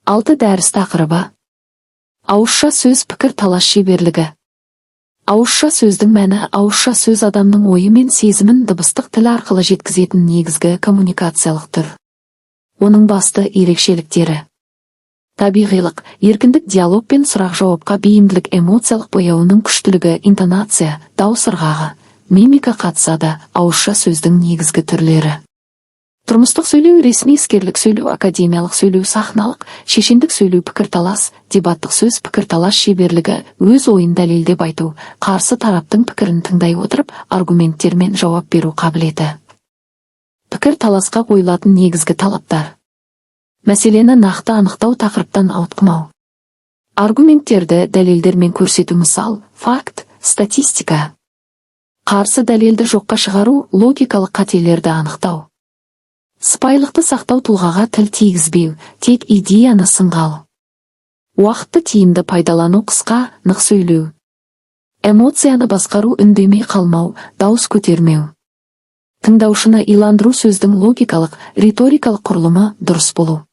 6 дәріс тақырыбы. Ауызша сөз пікір талас шеберлігі. Ауызша сөздің мәні ауызша сөз адамның ойы мен сезімін дыбыстық тіл арқылы жеткізетін негізгі коммуникациялық түр. Оның басты ерекшеліктері: табиғилық, еркіндік, диалог пен сұрақ-жауапқа бейімділік, эмоциялық бояуының күштілігі, интонация, дауыс ырғағы, мимика қатысады. Ауызша сөздің негізгі түрлері: тұрмыстық сөйлеу, ресми іскерлік сөйлеу, академиялық сөйлеу, сахналық, шешендік сөйлеу, пікірталас, дебаттық сөз, пікірталас шеберлігі, өз ойын дәлелдеп айту, қарсы тараптың пікірін тыңдай отырып, аргументтермен жауап беру қабілеті. Пікірталасқа қойылатын негізгі талаптар: мәселені нақты анықтау, тақырыптан ауытқымау. Аргументтерді дәлелдермен көрсету, мысал, факт, статистика. Қарсы дәлелді жоққа шығару, логикалық қателерді анықтау. Сыпайылықты сақтау, тұлғаға тіл тигізбеу, тек идеяны сынға алу. Уақытты тиімді пайдалану, қысқа, нық сөйлеу. Эмоцияны басқару, үндемей қалмау, дауыс көтермеу. Тыңдаушыны иландыру, сөздің логикалық, риторикалық құрылымы дұрыс болу.